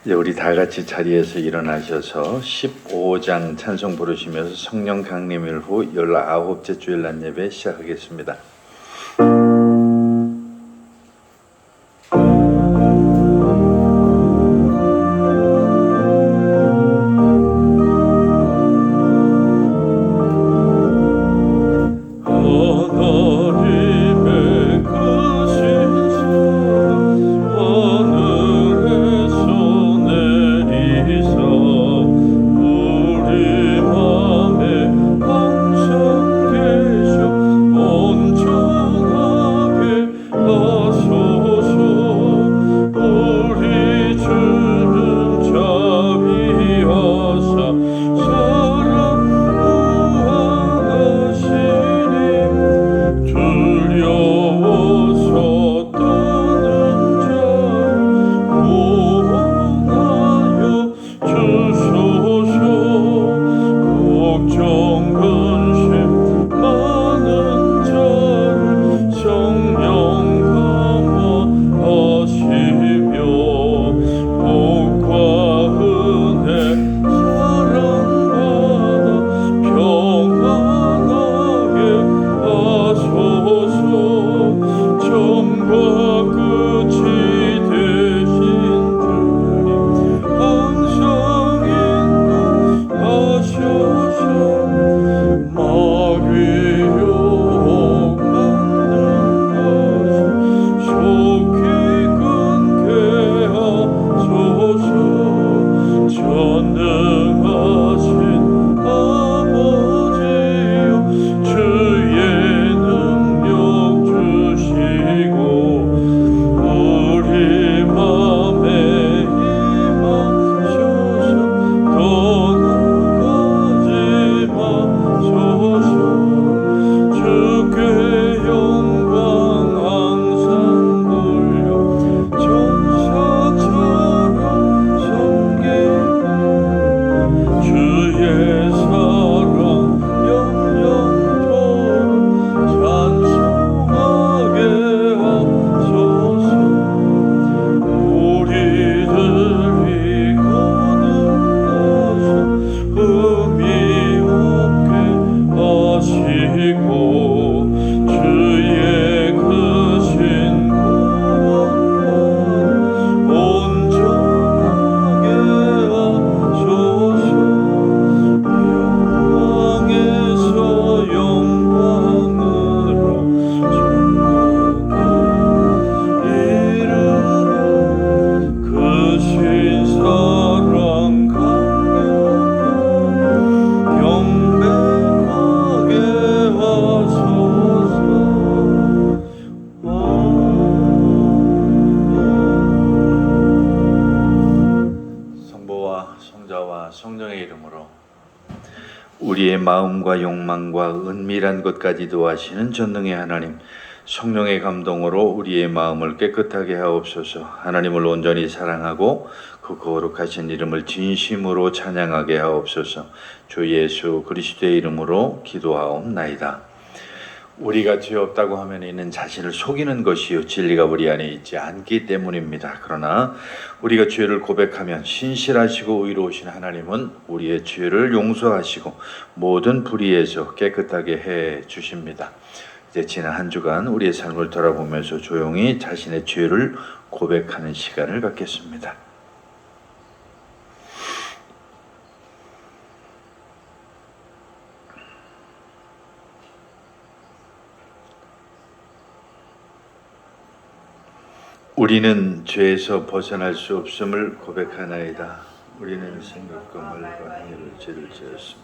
이제 우리 다 같이 자리에서 일어나셔서 15장 찬송 부르시면서 성령 강림일 후 19째 주일 낮 예배 시작하겠습니다. 우리의 마음과 욕망과 은밀한 것까지도 아시는 전능의 하나님, 성령의 감동으로 우리의 마음을 깨끗하게 하옵소서. 하나님을 온전히 사랑하고 그 거룩하신 이름을 진심으로 찬양하게 하옵소서. 주 예수 그리스도의 이름으로 기도하옵나이다. 우리가 죄 없다고 하면 이는 자신을 속이는 것이요 진리가 우리 안에 있지 않기 때문입니다. 그러나 우리가 죄를 고백하면 신실하시고 의로우신 하나님은 우리의 죄를 용서하시고 모든 불의에서 깨끗하게 해 주십니다. 이제 지난 한 주간 우리의 삶을 돌아보면서 조용히 자신의 죄를 고백하는 시간을 갖겠습니다. 우리는 죄에서 벗어날 수 없음을 고백하나이다. 우리는 생각과 말과 행위로 죄를 지었습니다.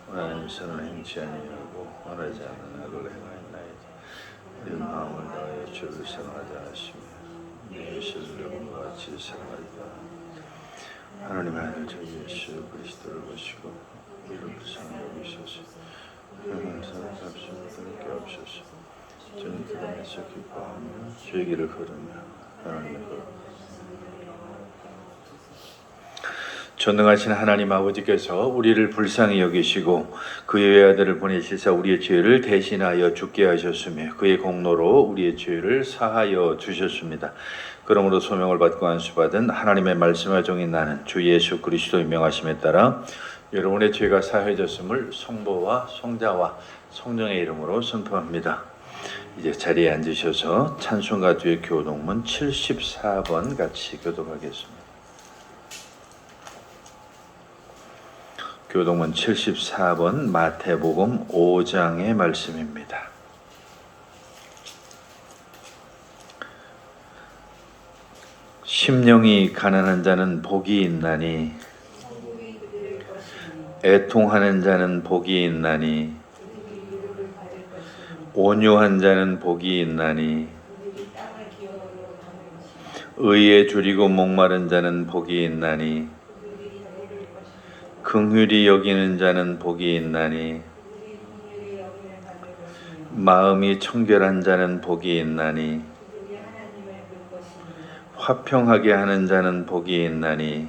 원하는 선을 행치 아니하고 원하지 않는 악을 행하였나이다. 우리는 마음을 다하여 죄를 사랑하지 않았으며 내 이웃을 영과 같이 사랑하리라. 하나님의 아들 주 예수 그리스도를 보시고 우리를 불쌍히 여기소서. 영원한 사랑 값을 끊게 없소서. 저는 그 안에서 기뻐하며 주의 길을 걸으며 전능하신 하나님 아버지께서 우리를 불쌍히 여기시고 그의 외아들을 보내시사 우리의 죄를 대신하여 죽게 하셨으며 그의 공로로 우리의 죄를 사하여 주셨습니다. 그러므로 소명을 받고 안수받은 하나님의 말씀의 종인 나는 주 예수 그리스도의 명하심에 따라 여러분의 죄가 사해졌음을 성부와 성자와 성령의 이름으로 선포합니다. 이제 자리에 앉으셔서 찬송가 뒤에 교독문 74번 같이 교독하겠습니다. 교독문 74번 마태복음 5장의 말씀입니다. 심령이 가난한 자는 복이 있나니 애통하는 자는 복이 있나니 온유한 자는 복이 있나니 의에 줄이고 목마른 자는 복이 있나니 긍휼히 여기는 자는 복이 있나니 마음이 청결한 자는 복이 있나니 화평하게 하는 자는 복이 있나니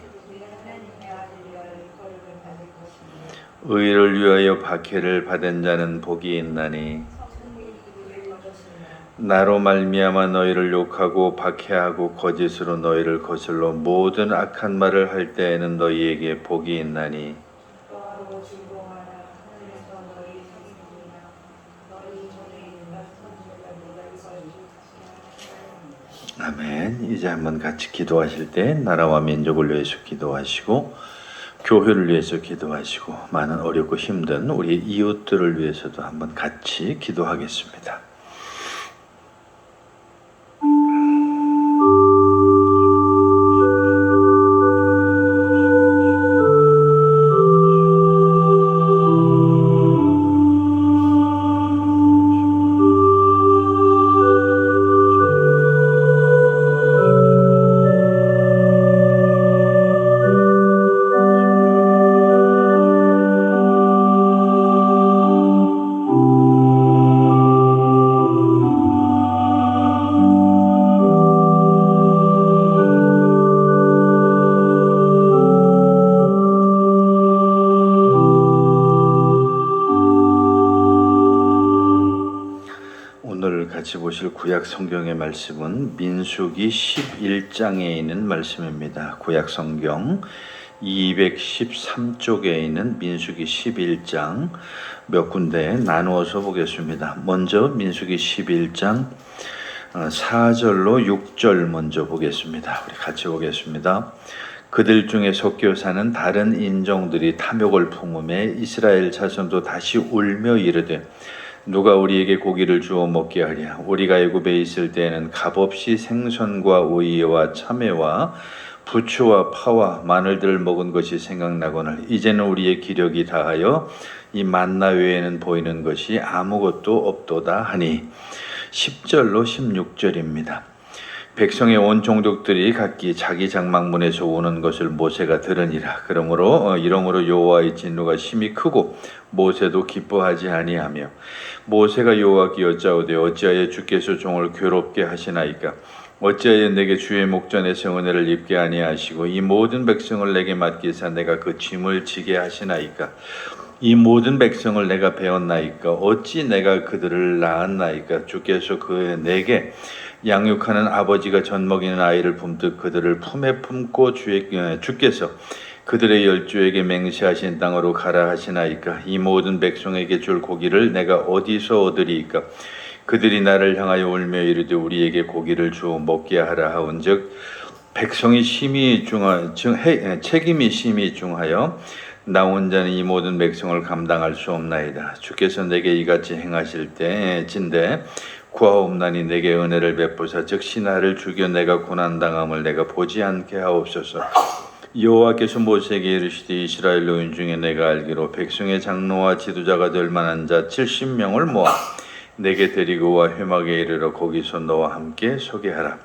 의를 위하여 박해를 받은 자는 복이 있나니 나로 말미암아 너희를 욕하고 박해하고 거짓으로 너희를 거슬러 모든 악한 말을 할 때에는 너희에게 복이 있나니 아멘. 이제 한번 같이 기도하실 때 나라와 민족을 위해서 기도하시고 교회를 위해서 기도하시고 많은 어렵고 힘든 우리 이웃들을 위해서도 한번 같이 기도하겠습니다. 같이 보실 구약 성경의 말씀은 민수기 11장에 있는 말씀입니다. 구약 성경 213쪽에 있는 민수기 11장 몇 군데 나누어서 보겠습니다. 먼저 민수기 11장 4절로 6절 먼저 보겠습니다. 우리 같이 보겠습니다. 그들 중에 섞여 사는 다른 인종들이 탐욕을 품음에 이스라엘 자손도 다시 울며 이르되 누가 우리에게 고기를 주어 먹게 하랴. 우리가 애굽에 있을 때에는 값없이 생선과 오이와 참외와 부추와 파와 마늘들을 먹은 것이 생각나거늘 이제는 우리의 기력이 다하여 이 만나 외에는 보이는 것이 아무것도 없도다 하니 10절로 16절입니다. 백성의 온 종족들이 각기 자기 장막문에서 우는 것을 모세가 들으니라. 그러므로 여호와의 진노가 심히 크고 모세도 기뻐하지 아니하며 모세가 여호와께 여짜오되 어찌하여 주께서 종을 괴롭게 하시나이까? 어찌하여 내게 주의 목전에서 은혜를 입게 아니하시고 이 모든 백성을 내게 맡기사 내가 그 짐을 지게 하시나이까? 이 모든 백성을 내가 배웠나이까? 어찌 내가 그들을 낳았나이까? 주께서 내게 양육하는 아버지가 젖먹이는 아이를 품듯 그들을 품에 품고 주께서 그들의 열조에게 맹세하신 땅으로 가라 하시나이까? 이 모든 백성에게 줄 고기를 내가 어디서 얻으리이까? 그들이 나를 향하여 울며 이르되 우리에게 고기를 주어 먹게 하라 하온즉 백성이 책임이 심히 중하여 나 혼자는 이 모든 백성을 감당할 수 없나이다. 주께서 내게 이같이 행하실 때인데 구하옵나니 내게 은혜를 베푸사 즉시 나를 죽여 내가 고난당함을 내가 보지 않게 하옵소서. 여호와께서 모세에게 이르시되 이스라엘 노인 중에 내가 알기로 백성의 장로와 지도자가 될 만한 자 70명을 모아 내게 데리고 와 회막에 이르러 거기서 너와 함께 서게 하라.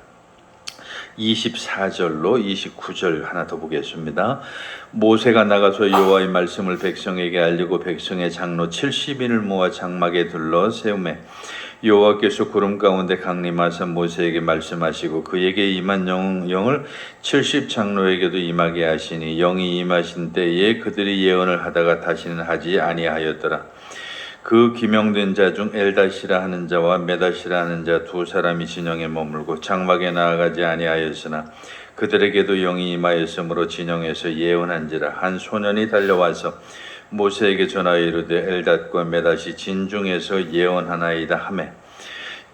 24절로 29절 하나 더 보겠습니다. 모세가 나가서 여호와의 말씀을 백성에게 알리고 백성의 장로 70인을 모아 장막에 둘러 세우매 여호와께서 구름 가운데 강림하사 모세에게 말씀하시고 그에게 임한 영을 70장로에게도 임하게 하시니 영이 임하신 때에 그들이 예언을 하다가 다시는 하지 아니하였더라. 그 기명된 자 중 엘닷이라 하는 자와 메닷이라 하는 자 두 사람이 진영에 머물고 장막에 나아가지 아니하였으나 그들에게도 영이 임하였으므로 진영에서 예언한지라. 한 소년이 달려와서 모세에게 전하여 이르되 엘닷과 메닷이 진중에서 예언하나이다 하매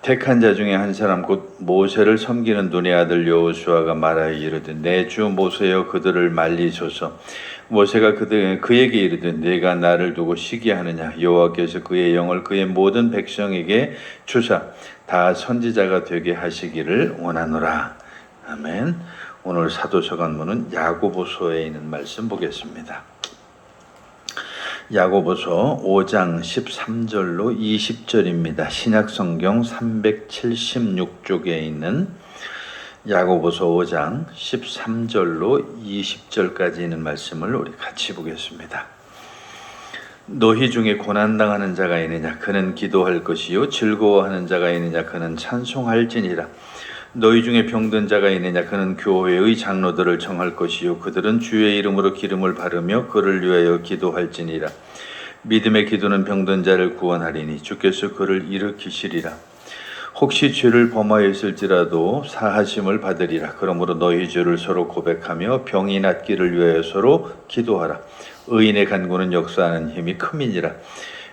택한 자 중에 한 사람 곧 모세를 섬기는 눈의 아들 여호수아가 말하여 이르되 내 주 모세여 그들을 말리소서. 모세가 그에게 이르되 내가 나를 두고 시기하느냐. 여호와께서 그의 영을 그의 모든 백성에게 주사 다 선지자가 되게 하시기를 원하노라. 아멘. 오늘 사도서 관문은 야고보서에 있는 말씀 보겠습니다. 야고보서 5장 13절로 20절입니다. 신약성경 376쪽에 있는 야고보서 5장 13절로 20절까지 있는 말씀을 우리 같이 보겠습니다. 너희 중에 고난당하는 자가 있느냐 그는 기도할 것이요 즐거워하는 자가 있느냐 그는 찬송할지니라. 너희 중에 병든 자가 있느냐 그는 교회의 장로들을 청할 것이요 그들은 주의 이름으로 기름을 바르며 그를 위하여 기도할지니라. 믿음의 기도는 병든 자를 구원하리니 주께서 그를 일으키시리라. 혹시 죄를 범하였을지라도 사하심을 받으리라. 그러므로 너희 죄를 서로 고백하며 병이 낫기를 위하여 서로 기도하라. 의인의 간구는 역사하는 힘이 큼이니라.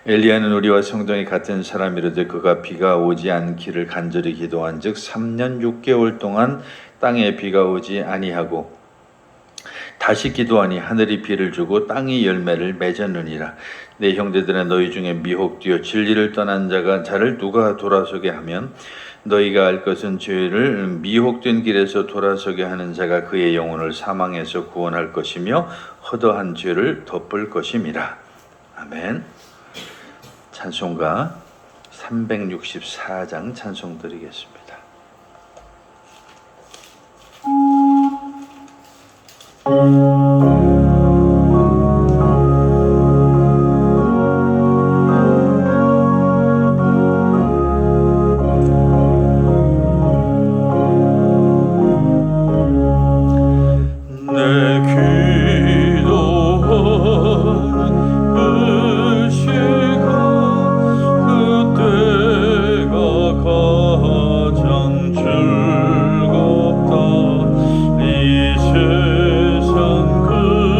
엘리야는 우리와 성정이 같은 사람이로되 그가 비가 오지 않기를 간절히 기도한즉 3년 6개월 동안 땅에 비가 오지 아니하고 다시 기도하니 하늘이 비를 주고 땅이 열매를 맺었느니라. 내 형제들아 너희 중에 미혹되어 진리를 떠난 자를 누가 돌아서게 하면 너희가 알 것은 죄를 미혹된 길에서 돌아서게 하는 자가 그의 영혼을 사망에서 구원할 것이며 허다한 죄를 덮을 것임이라. 아멘. 찬송가 364장 찬송 드리겠습니다. 이 세상 그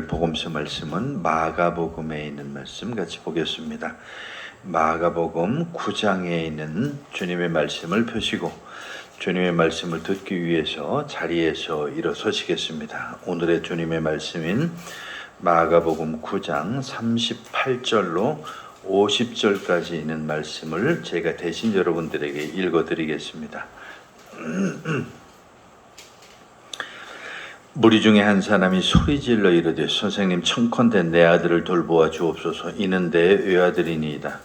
들을 복음서 말씀은 마가복음에 있는 말씀 같이 보겠습니다. 마가복음 9장에 있는 주님의 말씀을 펴시고 주님의 말씀을 듣기 위해서 자리에서 일어서시겠습니다. 오늘의 주님의 말씀인 마가복음 9장 38절로 50절까지 있는 말씀을 제가 대신 여러분들에게 읽어드리겠습니다. 무리 중에 한 사람이 소리질러 이르되 선생님 청컨대 내 아들을 돌보아 주옵소서. 이는 내 외아들이니이다.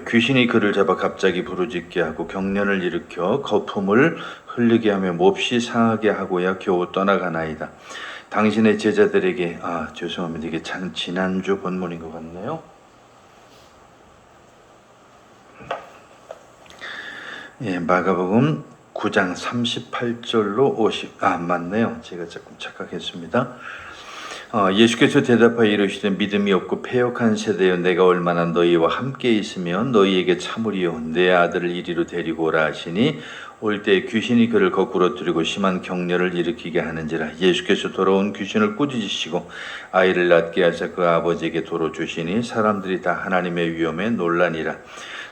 귀신이 그를 잡아 갑자기 부르짖게 하고 경련을 일으켜 거품을 흘리게 하며 몹시 상하게 하고야 겨우 떠나가나이다. 당신의 제자들에게 죄송합니다. 이게 참 지난주 본문인 것 같네요. 마가복음 9장 38절로 50 맞네요. 제가 조금 착각했습니다. 예수께서 대답하여 이르시되 믿음이 없고 패역한 세대여 내가 얼마나 너희와 함께 있으면 너희에게 참으리요. 내 아들을 이리로 데리고 오라 하시니 올 때 귀신이 그를 거꾸로 들이고 심한 격려를 일으키게 하는지라. 예수께서 돌아온 귀신을 꾸짖으시고 아이를 낳게 하사 그 아버지에게 도로 주시니 사람들이 다 하나님의 위엄에 놀라니라.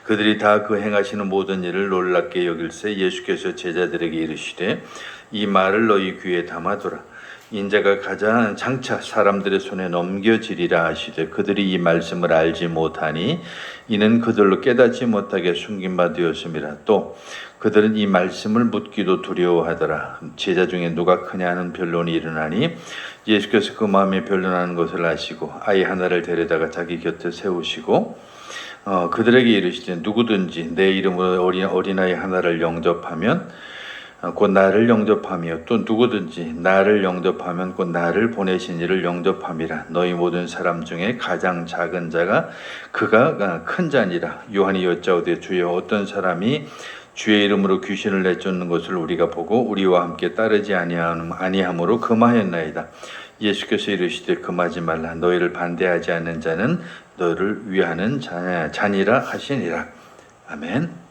그들이 다 그 행하시는 모든 일을 놀랍게 여길세 예수께서 제자들에게 이르시되 이 말을 너희 귀에 담아두라. 인자가 가자 장차 사람들의 손에 넘겨지리라 하시되 그들이 이 말씀을 알지 못하니 이는 그들로 깨닫지 못하게 숨긴 바 되었음이라. 또 그들은 이 말씀을 묻기도 두려워하더라. 제자 중에 누가 크냐 하는 변론이 일어나니 예수께서 그 마음에 변론하는 것을 아시고 아이 하나를 데려다가 자기 곁에 세우시고 그들에게 이르시되 누구든지 내 이름으로 어린아이 하나를 영접하면 곧 나를 영접하며 또 누구든지 나를 영접하면 곧 나를 보내신 이를 영접함이라. 너희 모든 사람 중에 가장 작은 자가 그가 큰 자니라. 요한이 여짜오되 주여 어떤 사람이 주의 이름으로 귀신을 내쫓는 것을 우리가 보고 우리와 함께 따르지 아니함으로 금하였나이다. 예수께서 이르시되 금하지 말라. 너희를 반대하지 않는 자는 너를 위하는 자니라 하시니라. 아멘.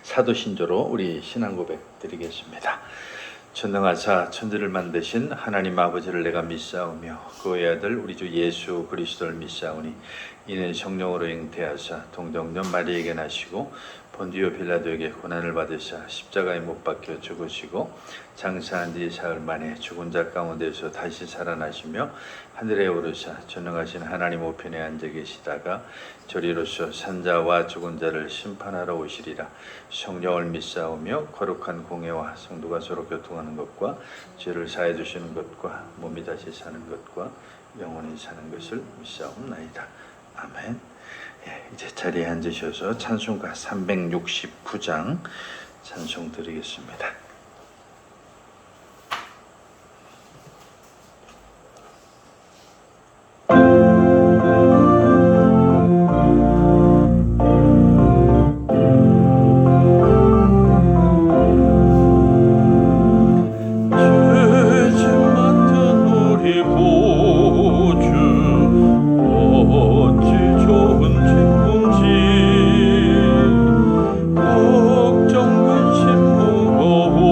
사도신조로 우리 신앙 고백 드리겠습니다. 전능하사 천지를 만드신 하나님 아버지를 내가 믿사오며 그의 아들 우리 주 예수 그리스도를 믿사오니 이는 성령으로 잉태하사 동정녀 마리에게 나시고 본디오 빌라도에게 고난을 받으사 십자가에 못 박혀 죽으시고 장사한 뒤 사흘 만에 죽은 자 가운데서 다시 살아나시며 하늘에 오르사 전능하신 하나님 우편에 앉아 계시다가 저리로서 산자와 죽은 자를 심판하러 오시리라. 성령을 믿사오며 거룩한 공회와 성도가 서로 교통하는 것과 죄를 사해 주시는 것과 몸이 다시 사는 것과 영원히 사는 것을 믿사옵나이다. 아멘. 이제 자리에 앉으셔서 찬송가 369장 찬송 드리겠습니다. 걱정 근심 무거워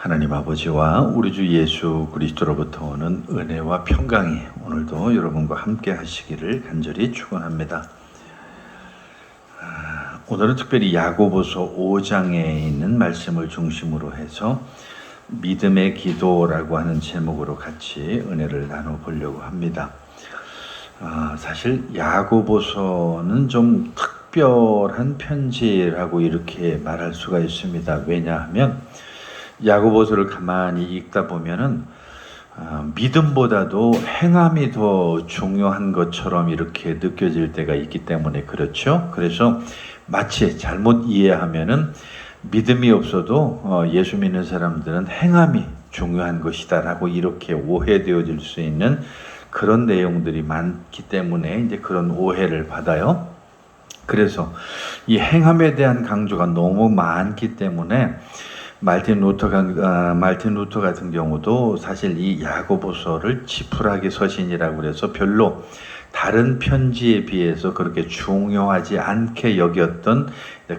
하나님 아버지와 우리 주 예수 그리스도로부터 오는 은혜와 평강이 오늘도 여러분과 함께 하시기를 간절히 축원합니다. 오늘은 특별히 야고보서 5장에 있는 말씀을 중심으로 해서 믿음의 기도라고 하는 제목으로 같이 은혜를 나눠보려고 합니다. 사실 야고보서는 좀 특별한 편지라고 이렇게 말할 수가 있습니다. 왜냐하면 야고보서를 가만히 읽다 보면은 믿음보다도 행함이 더 중요한 것처럼 이렇게 느껴질 때가 있기 때문에 그렇죠. 그래서 마치 잘못 이해하면은 믿음이 없어도 예수 믿는 사람들은 행함이 중요한 것이다라고 이렇게 오해되어질 수 있는 그런 내용들이 많기 때문에 이제 그런 오해를 받아요. 그래서 이 행함에 대한 강조가 너무 많기 때문에 말틴 루터 같은 경우도 사실 이 야고보서를 지푸라기 서신이라고 해서 별로 다른 편지에 비해서 그렇게 중요하지 않게 여겼던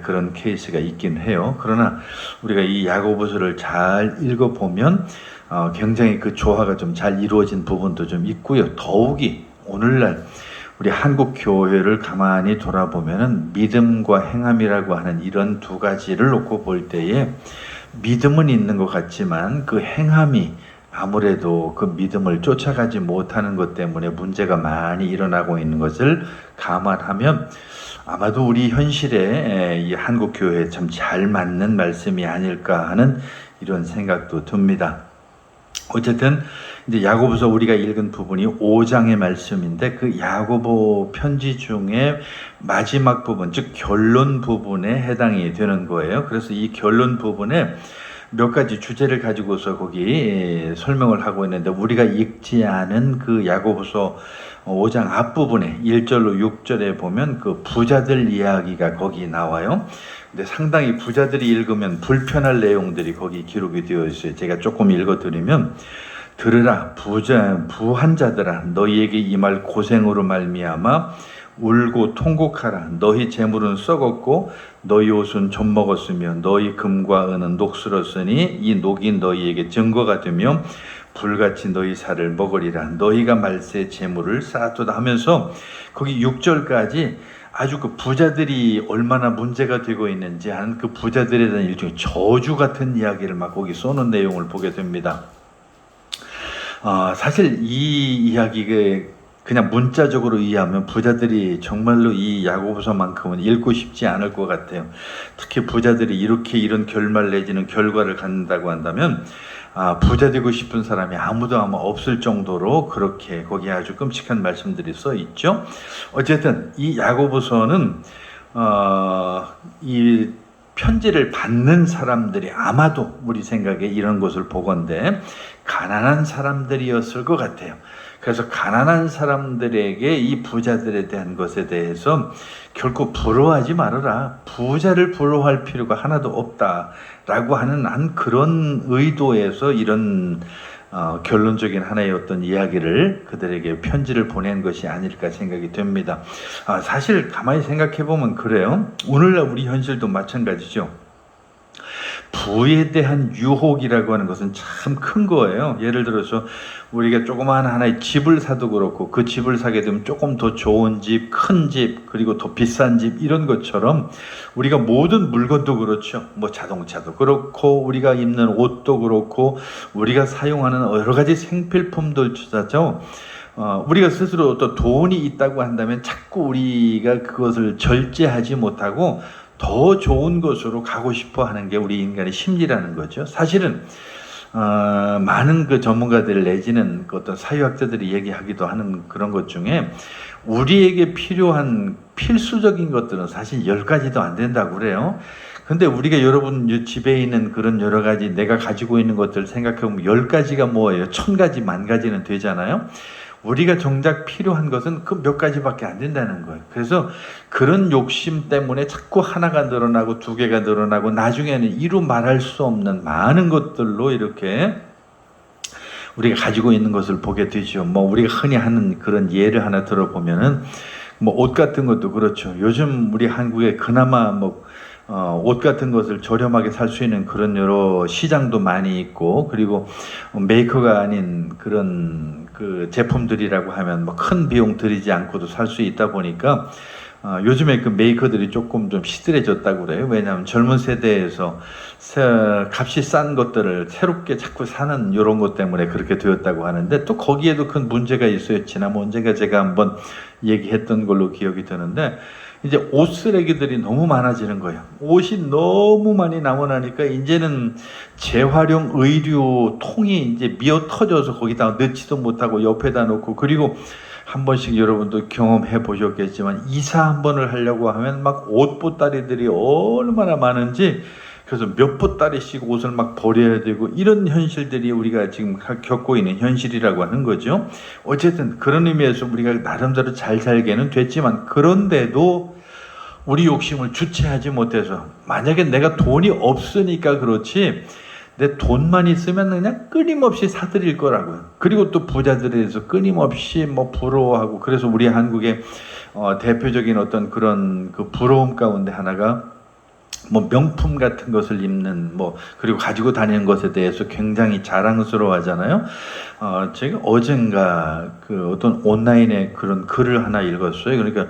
그런 케이스가 있긴 해요. 그러나 우리가 이 야고보서를 잘 읽어보면 굉장히 그 조화가 좀 잘 이루어진 부분도 좀 있고요. 더욱이 오늘날 우리 한국 교회를 가만히 돌아보면은 믿음과 행함이라고 하는 이런 두 가지를 놓고 볼 때에 믿음은 있는 것 같지만 그 행함이 아무래도 그 믿음을 쫓아가지 못하는 것 때문에 문제가 많이 일어나고 있는 것을 감안하면 아마도 우리 현실에 이 한국 교회에 참 잘 맞는 말씀이 아닐까 하는 이런 생각도 듭니다. 어쨌든 이제 야고보서 우리가 읽은 부분이 5장의 말씀인데 그 야고보 편지 중에 마지막 부분, 즉 결론 부분에 해당이 되는 거예요. 그래서 이 결론 부분에 몇 가지 주제를 가지고서 거기 설명을 하고 있는데 우리가 읽지 않은 그 야고보서 5장 앞부분에 1절로 6절에 보면 그 부자들 이야기가 거기 나와요. 근데 상당히 부자들이 읽으면 불편할 내용들이 거기 기록이 되어 있어요. 제가 조금 읽어드리면 들으라 부한 자들아 너희에게 임할 고생으로 말미암아 울고 통곡하라. 너희 재물은 썩었고 너희 옷은 좀 먹었으며 너희 금과 은은 녹슬었으니 이 녹이 너희에게 증거가 되며 불같이 너희 살을 먹으리라. 너희가 말세 재물을 쌓았도다 하면서 거기 6절까지 아주 그 부자들이 얼마나 문제가 되고 있는지 하는 그 부자들에 대한 일종의 저주 같은 이야기를 막 거기 쏘는 내용을 보게 됩니다. 사실 이 이야기가 그냥 문자적으로 이해하면 부자들이 정말로 이 야고보서만큼은 읽고 싶지 않을 것 같아요. 특히 부자들이 이렇게 이런 결말 내지는 결과를 갖는다고 한다면 부자 되고 싶은 사람이 아무도 아마 없을 정도로 그렇게 거기에 아주 끔찍한 말씀들이 써 있죠. 어쨌든 이 야고보서는 이 편지를 받는 사람들이 아마도 우리 생각에 이런 것을 보건대 가난한 사람들이었을 것 같아요. 그래서 가난한 사람들에게 이 부자들에 대한 것에 대해서 결코 부러워하지 말아라. 부자를 부러워할 필요가 하나도 없다라고 하는 그런 의도에서 이런 결론적인 하나의 어떤 이야기를 그들에게 편지를 보낸 것이 아닐까 생각이 됩니다. 사실 가만히 생각해 보면 그래요. 오늘날 우리 현실도 마찬가지죠. 부에 대한 유혹이라고 하는 것은 참 큰 거예요. 예를 들어서 우리가 조그마한 하나의 집을 사도 그렇고 그 집을 사게 되면 조금 더 좋은 집, 큰 집, 그리고 더 비싼 집 이런 것처럼 우리가 모든 물건도 그렇죠. 뭐 자동차도 그렇고 우리가 입는 옷도 그렇고 우리가 사용하는 여러 가지 생필품들조차도 우리가 스스로 어떤 돈이 있다고 한다면 자꾸 우리가 그것을 절제하지 못하고 더 좋은 것으로 가고 싶어 하는 게 우리 인간의 심리라는 거죠. 사실은 많은 그 전문가들 내지는 그 어떤 사회학자들이 얘기하기도 하는 그런 것 중에 우리에게 필요한 필수적인 것들은 사실 10가지도 안 된다고 그래요. 근데 우리가 여러분 집에 있는 그런 여러 가지 내가 가지고 있는 것들 생각해보면 10가지가 뭐예요? 1000가지, 10,000가지는 되잖아요. 우리가 정작 필요한 것은 그 몇 가지밖에 안 된다는 거예요. 그래서 그런 욕심 때문에 자꾸 하나가 늘어나고 두 개가 늘어나고 나중에는 이루 말할 수 없는 많은 것들로 이렇게 우리가 가지고 있는 것을 보게 되죠. 뭐 우리가 흔히 하는 그런 예를 하나 들어보면은 뭐 옷 같은 것도 그렇죠. 요즘 우리 한국에 그나마 뭐 옷 같은 것을 저렴하게 살 수 있는 그런 여러 시장도 많이 있고, 그리고 메이커가 아닌 그런 그 제품들이라고 하면 뭐 큰 비용 들이지 않고도 살 수 있다 보니까 요즘에 그 메이커들이 조금 좀 시들해졌다고 그래요. 왜냐하면 젊은 세대에서 값이 싼 것들을 새롭게 자꾸 사는 이런 것 때문에 그렇게 되었다고 하는데, 또 거기에도 큰 문제가 있어요. 지난번 언젠가 제가 한번 얘기했던 걸로 기억이 드는데, 이제 옷 쓰레기들이 너무 많아지는 거예요. 옷이 너무 많이 남아나니까 이제는 재활용 의류 통이 이제 미어 터져서 거기다 넣지도 못하고 옆에다 놓고, 그리고 한 번씩 여러분도 경험해 보셨겠지만 이사 한 번을 하려고 하면 막 옷 보따리들이 얼마나 많은지, 그래서 몇 보따리씩 옷을 막 버려야 되고, 이런 현실들이 우리가 지금 겪고 있는 현실이라고 하는 거죠. 어쨌든 그런 의미에서 우리가 나름대로 잘 살게는 됐지만, 그런데도 우리 욕심을 주체하지 못해서, 만약에 내가 돈이 없으니까 그렇지 내 돈만 있으면 그냥 끊임없이 사들일 거라고요. 그리고 또 부자들에 대해서 끊임없이 뭐 부러워하고, 그래서 우리 한국의 대표적인 어떤 그런 그 부러움 가운데 하나가 뭐 명품 같은 것을 입는, 뭐 그리고 가지고 다니는 것에 대해서 굉장히 자랑스러워 하잖아요. 제가 어젠가 그 어떤 온라인에 그런 글을 하나 읽었어요. 그러니까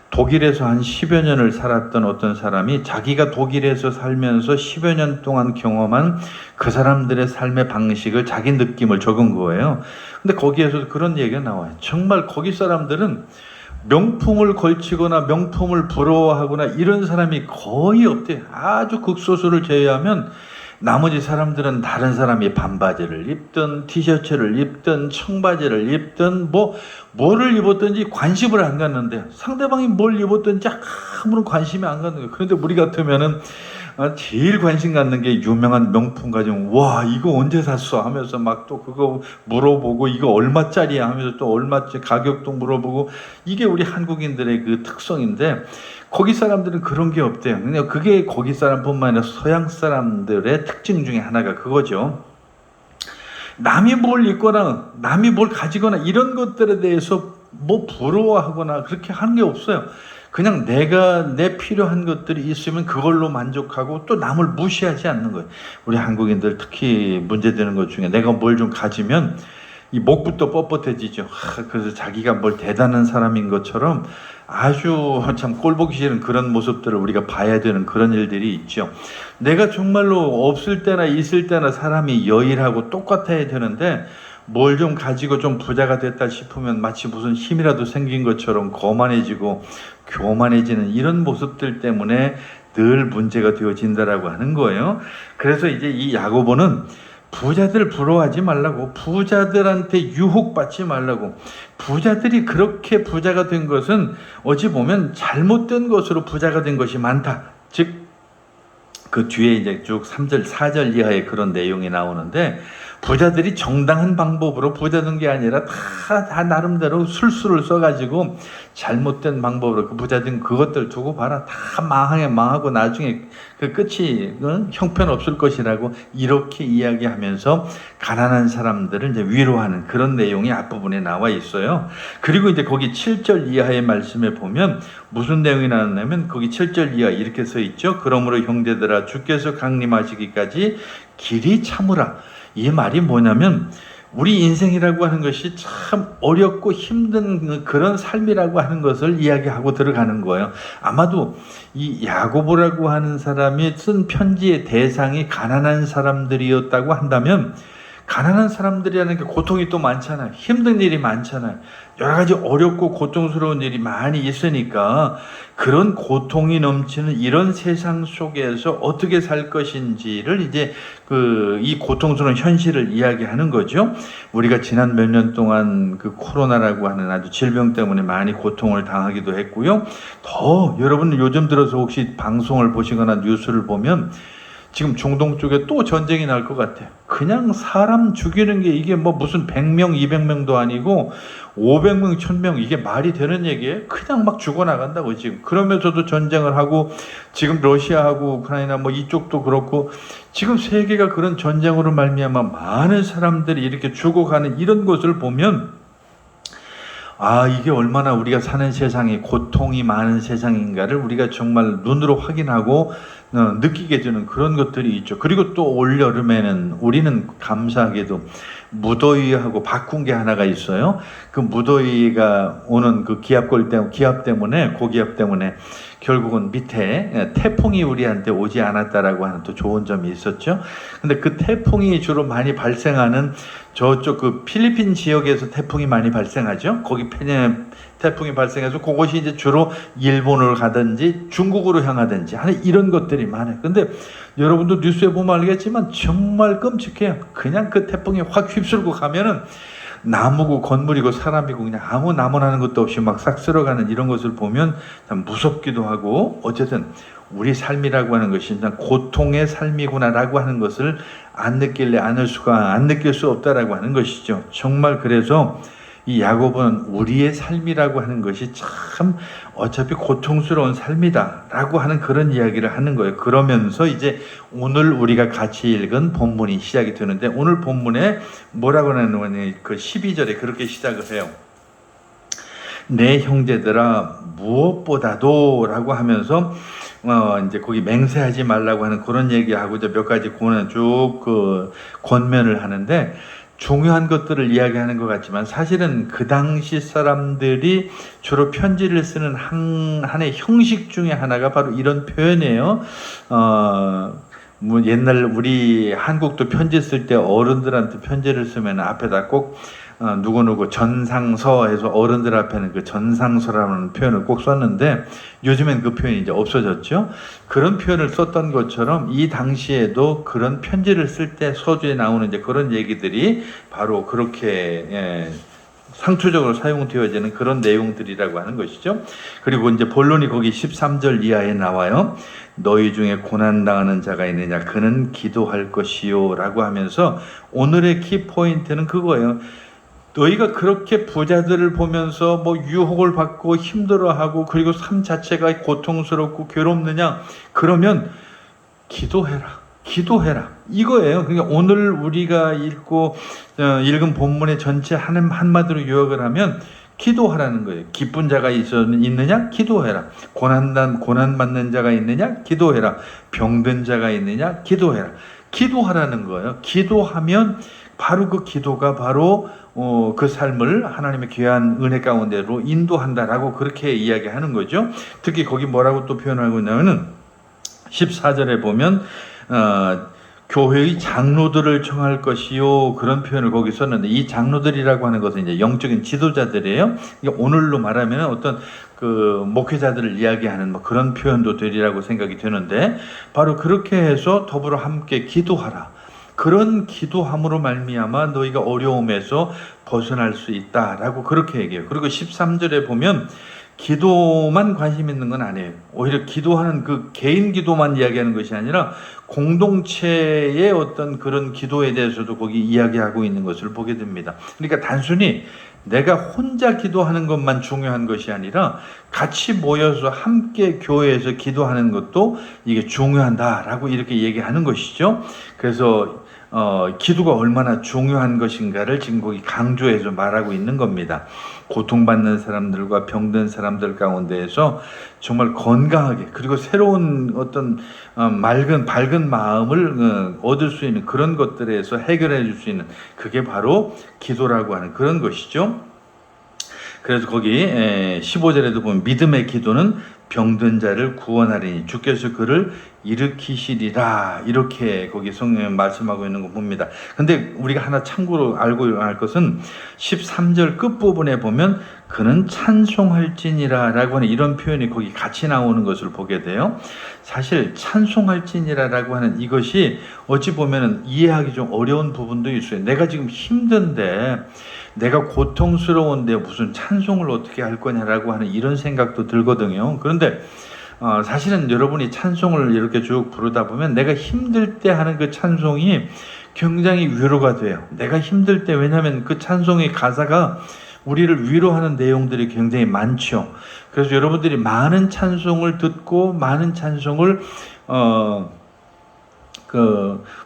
독일에서 한 10여 년을 살았던 어떤 사람이 자기가 독일에서 살면서 10여 년 동안 경험한 그 사람들의 삶의 방식을, 자기 느낌을 적은 거예요. 근데 거기에서 그런 얘기가 나와요. 정말 거기 사람들은 명품을 걸치거나 명품을 부러워하거나 이런 사람이 거의 없대요. 아주 극소수를 제외하면 나머지 사람들은 다른 사람이 반바지를 입든 티셔츠를 입든 청바지를 입든 뭐를 입었든지 관심을 안 갖는데, 상대방이 뭘 입었든지 아무런 관심이 안 갖는 거예요. 그런데 우리 같으면은 제일 관심 갖는 게 유명한 명품 가지고, 와 이거 언제 샀어 하면서 막 또 그거 물어보고, 이거 얼마짜리야 하면서 또 얼마짜리 가격도 물어보고, 이게 우리 한국인들의 그 특성인데, 거기 사람들은 그런 게 없대요. 그냥 그게 거기 사람뿐만 아니라 서양 사람들의 특징 중에 하나가 그거죠. 남이 뭘 입거나 남이 뭘 가지거나 이런 것들에 대해서 뭐 부러워하거나 그렇게 하는 게 없어요. 그냥 내 필요한 것들이 있으면 그걸로 만족하고, 또 남을 무시하지 않는 거예요. 우리 한국인들 특히 문제되는 것 중에, 내가 뭘 좀 가지면 이 목부터 뻣뻣해지죠. 그래서 자기가 뭘 대단한 사람인 것처럼 아주 참 꼴보기 싫은 그런 모습들을 우리가 봐야 되는 그런 일들이 있죠. 내가 정말로 없을 때나 있을 때나 사람이 여일하고 똑같아야 되는데, 뭘 좀 가지고 좀 부자가 됐다 싶으면 마치 무슨 힘이라도 생긴 것처럼 거만해지고 교만해지는 이런 모습들 때문에 늘 문제가 되어진다라고 하는 거예요. 그래서 이제 이 야고보는 부자들 부러워하지 말라고, 부자들한테 유혹받지 말라고, 부자들이 그렇게 부자가 된 것은 어찌 보면 잘못된 것으로 부자가 된 것이 많다. 즉 그 뒤에 이제 쭉 3절 4절 이하의 그런 내용이 나오는데, 부자들이 정당한 방법으로 부자 된 게 아니라 다 나름대로 술수를 써가지고 잘못된 방법으로 그 부자 된 그것들 두고 봐라, 다 망하고 나중에 그 끝이 형편없을 것이라고 이렇게 이야기하면서 가난한 사람들을 이제 위로하는 그런 내용이 앞부분에 나와 있어요. 그리고 이제 거기 7절 이하의 말씀에 보면 무슨 내용이 나왔냐면, 거기 7절 이하 이렇게 써 있죠. 그러므로 형제들아, 주께서 강림하시기까지 길이 참으라. 이 말이 뭐냐면, 우리 인생이라고 하는 것이 참 어렵고 힘든 그런 삶이라고 하는 것을 이야기하고 들어가는 거예요. 아마도 이 야고보라고 하는 사람이 쓴 편지의 대상이 가난한 사람들이었다고 한다면, 가난한 사람들이라는 게 고통이 또 많잖아요. 힘든 일이 많잖아요. 여러 가지 어렵고 고통스러운 일이 많이 있으니까, 그런 고통이 넘치는 이런 세상 속에서 어떻게 살 것인지를 이제 이 고통스러운 현실을 이야기하는 거죠. 우리가 지난 몇 년 동안 그 코로나라고 하는 아주 질병 때문에 많이 고통을 당하기도 했고요. 더 여러분 요즘 들어서 혹시 방송을 보시거나 뉴스를 보면 지금 중동 쪽에 또 전쟁이 날 것 같아요. 그냥 사람 죽이는 게 이게 뭐 무슨 100명, 200명도 아니고 500명, 1000명, 이게 말이 되는 얘기예요? 그냥 막 죽어나간다고 지금. 그러면서도 전쟁을 하고, 지금 러시아하고 우크라이나 뭐 이쪽도 그렇고, 지금 세계가 그런 전쟁으로 말미암아 많은 사람들이 이렇게 죽어가는 이런 것을 보면, 이게 얼마나 우리가 사는 세상이 고통이 많은 세상인가를 우리가 정말 눈으로 확인하고 느끼게 되는 그런 것들이 있죠. 그리고 또 올 여름에는 우리는 감사하게도 무더위하고 바꾼 게 하나가 있어요. 그 무더위가 오는 그 기압 때문에 고기압 때문에 결국은 밑에 태풍이 우리한테 오지 않았다라고 하는 또 좋은 점이 있었죠. 근데 그 태풍이 주로 많이 발생하는 저쪽 그 필리핀 지역에서 태풍이 많이 발생하죠. 거기 태풍이 발생해서 그것이 이제 주로 일본으로 가든지 중국으로 향하든지 하는 이런 것들이 많아요. 근데 여러분도 뉴스에 보면 알겠지만 정말 끔찍해요. 그냥 그 태풍이 확 휩쓸고 가면은 나무고 건물이고 사람이고 그냥 아무 나무나는 것도 없이 막 싹 쓸어가는 이런 것을 보면 참 무섭기도 하고, 어쨌든 우리 삶이라고 하는 것이 고통의 삶이구나라고 하는 것을 안 느낄 수 없다라고 하는 것이죠. 정말 그래서 이 야곱은 우리의 삶이라고 하는 것이 참 어차피 고통스러운 삶이다라고 하는 그런 이야기를 하는 거예요. 그러면서 이제 오늘 우리가 같이 읽은 본문이 시작이 되는데, 오늘 본문에 뭐라고 하냐면 그 12절에 그렇게 시작을 해요. 내 형제들아 무엇보다도 라고 하면서 이제 거기 맹세하지 말라고 하는 그런 얘기하고 이제 몇 가지 쭉 그 권면을 하는데, 중요한 것들을 이야기하는 것 같지만 사실은 그 당시 사람들이 주로 편지를 쓰는 하나의 형식 중에 하나가 바로 이런 표현이에요. 뭐 옛날 우리 한국도 편지 쓸 때 어른들한테 편지를 쓰면 앞에다 꼭 누구누구 전상서 해서 어른들 앞에는 그 전상서라는 표현을 꼭 썼는데, 요즘엔 그 표현이 이제 없어졌죠. 그런 표현을 썼던 것처럼 이 당시에도 그런 편지를 쓸 때 서두에 나오는 이제 그런 얘기들이 바로 그렇게 상투적으로 사용되어지는 그런 내용들이라고 하는 것이죠. 그리고 이제 본론이 거기 13절 이하에 나와요. 너희 중에 고난당하는 자가 있느냐 그는 기도할 것이요 라고 하면서 오늘의 키포인트는 그거예요. 너희가 그렇게 부자들을 보면서 뭐 유혹을 받고 힘들어하고 그리고 삶 자체가 고통스럽고 괴롭느냐? 그러면 기도해라. 이거예요. 그러니까 오늘 우리가 읽은 본문의 전체 한마디로 요약을 하면 기도하라는 거예요. 기쁜 자가 있느냐? 기도해라. 고난 받는 자가 있느냐? 기도해라. 병든 자가 있느냐? 기도해라. 기도하라는 거예요. 기도하면 바로 그 기도가 바로 그 삶을 하나님의 귀한 은혜 가운데로 인도한다라고 그렇게 이야기하는 거죠. 특히 거기 뭐라고 또 표현하고 있냐면은 14절에 보면 교회의 장로들을 청할 것이요 그런 표현을 거기 썼는데, 이 장로들이라고 하는 것은 이제 영적인 지도자들이에요. 오늘로 말하면 어떤 그 목회자들을 이야기하는 뭐 그런 표현도 되리라고 생각이 되는데, 바로 그렇게 해서 더불어 함께 기도하라. 그런 기도함으로 말미암아 너희가 어려움에서 벗어날 수 있다라고 그렇게 얘기해요. 그리고 13절에 보면 기도만 관심 있는 건 아니에요. 오히려 기도하는 그 개인 기도만 이야기하는 것이 아니라 공동체의 어떤 그런 기도에 대해서도 거기 이야기하고 있는 것을 보게 됩니다. 그러니까 단순히 내가 혼자 기도하는 것만 중요한 것이 아니라 같이 모여서 함께 교회에서 기도하는 것도 이게 중요하다라고 이렇게 얘기하는 것이죠. 그래서 기도가 얼마나 중요한 것인가를 지금 거기 강조해서 말하고 있는 겁니다. 고통받는 사람들과 병든 사람들 가운데에서 정말 건강하게 그리고 새로운 어떤 밝은 마음을 얻을 수 있는 그런 것들에서 해결해 줄 수 있는 그게 바로 기도라고 하는 그런 것이죠. 그래서 거기 15절에도 보면 믿음의 기도는 병든 자를 구원하리니 주께서 그를 일으키시리라 이렇게 거기 성경에 말씀하고 있는 거 봅니다. 근데 우리가 하나 참고로 알고 할 것은 13절 끝부분에 보면 그는 찬송할지니라 라고 하는 이런 표현이 거기 같이 나오는 것을 보게 돼요. 사실 찬송할지니라 라고 하는 이것이 어찌 보면 이해하기 좀 어려운 부분도 있어요. 내가 지금 힘든데 내가 고통스러운데 무슨 찬송을 어떻게 할 거냐라고 하는 이런 생각도 들거든요. 그런데 사실은 여러분이 찬송을 이렇게 쭉 부르다 보면 내가 힘들 때 하는 그 찬송이 굉장히 위로가 돼요. 내가 힘들 때, 왜냐하면 그 찬송의 가사가 우리를 위로하는 내용들이 굉장히 많죠. 그래서 여러분들이 많은 찬송을 듣고 많은 찬송을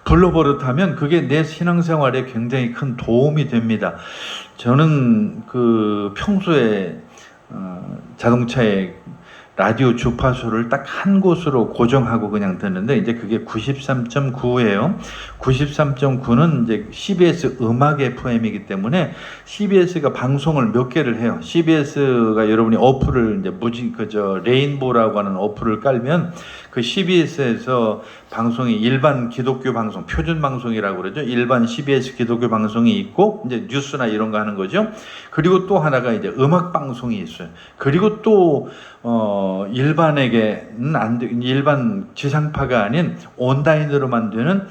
불러버릇하면 그게 내 신앙생활에 굉장히 큰 도움이 됩니다. 저는 평소에 자동차에 라디오 주파수를 딱 한 곳으로 고정하고 그냥 듣는데 이제 그게 93.9예요. 93.9는 이제 CBS 음악 FM이기 때문에 CBS가 방송을 몇 개를 해요. CBS가 여러분이 어플을 이제 레인보우라고 하는 어플을 깔면 그 CBS에서 방송이 일반 기독교 방송, 표준 방송이라고 그러죠. 일반 CBS 기독교 방송이 있고 이제 뉴스나 이런 거 하는 거죠. 그리고 또 하나가 이제 음악 방송이 있어요. 그리고 또 일반에게는 안 돼, 일반 지상파가 아닌 온라인으로만 되는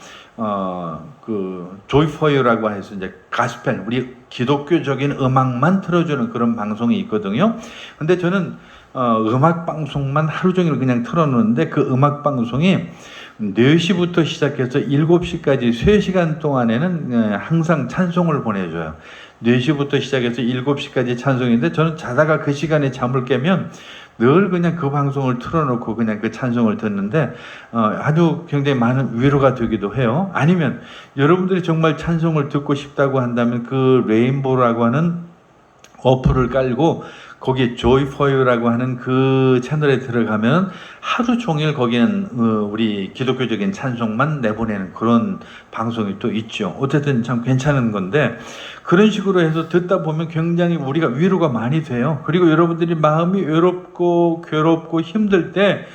그 조이 포유라고 해서 이제 가스펠, 우리 기독교적인 음악만 틀어주는 그런 방송이 있거든요. 근데 저는 음악 방송만 하루 종일 그냥 틀어놓는데 그 음악 방송이 4시부터 시작해서 7시까지 3시간 동안에는 항상 찬송을 보내줘요. 4시부터 시작해서 7시까지 찬송인데 저는 자다가 그 시간에 잠을 깨면 늘 그냥 그 방송을 틀어놓고 그냥 그 찬송을 듣는데 아주 굉장히 많은 위로가 되기도 해요. 아니면 여러분들이 정말 찬송을 듣고 싶다고 한다면 그 레인보우라고 하는 어플을 깔고 거기에 Joy for You라고 하는 그 채널에 들어가면 하루 종일 거기는 우리 기독교적인 찬송만 내보내는 그런 방송이 또 있죠. 어쨌든 참 괜찮은 건데 그런 식으로 해서 듣다 보면 굉장히 우리가 위로가 많이 돼요. 그리고 여러분들이 마음이 외롭고 괴롭고 힘들 때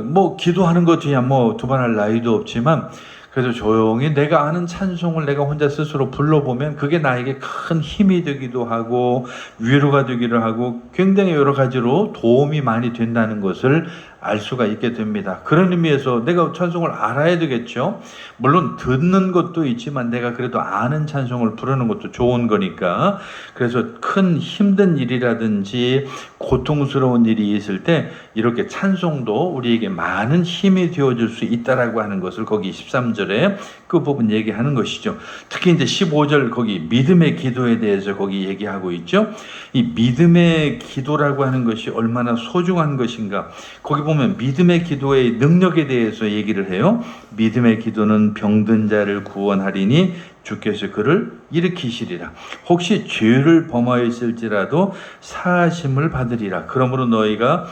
뭐 기도하는 것이야 뭐 두말할 나위도 없지만 그래서 조용히 내가 아는 찬송을 내가 혼자 스스로 불러보면 그게 나에게 큰 힘이 되기도 하고 위로가 되기도 하고 굉장히 여러 가지로 도움이 많이 된다는 것을 알 수가 있게 됩니다. 그런 의미에서 내가 찬송을 알아야 되겠죠. 물론 듣는 것도 있지만 내가 그래도 아는 찬송을 부르는 것도 좋은 거니까. 그래서 큰 힘든 일이라든지 고통스러운 일이 있을 때 이렇게 찬송도 우리에게 많은 힘이 되어줄 수 있다라고 하는 것을 거기 13절에 그 부분 얘기하는 것이죠. 특히 이제 15절 거기 믿음의 기도에 대해서 거기 얘기하고 있죠. 이 믿음의 기도라고 하는 것이 얼마나 소중한 것인가. 거기 보면 믿음의 기도의 능력에 대해서 얘기를 해요. 믿음의 기도는 병든 자를 구원하리니 주께서 그를 일으키시리라. 혹시 죄를 범하였을지라도 사하심을 받으리라. 그러므로 너희가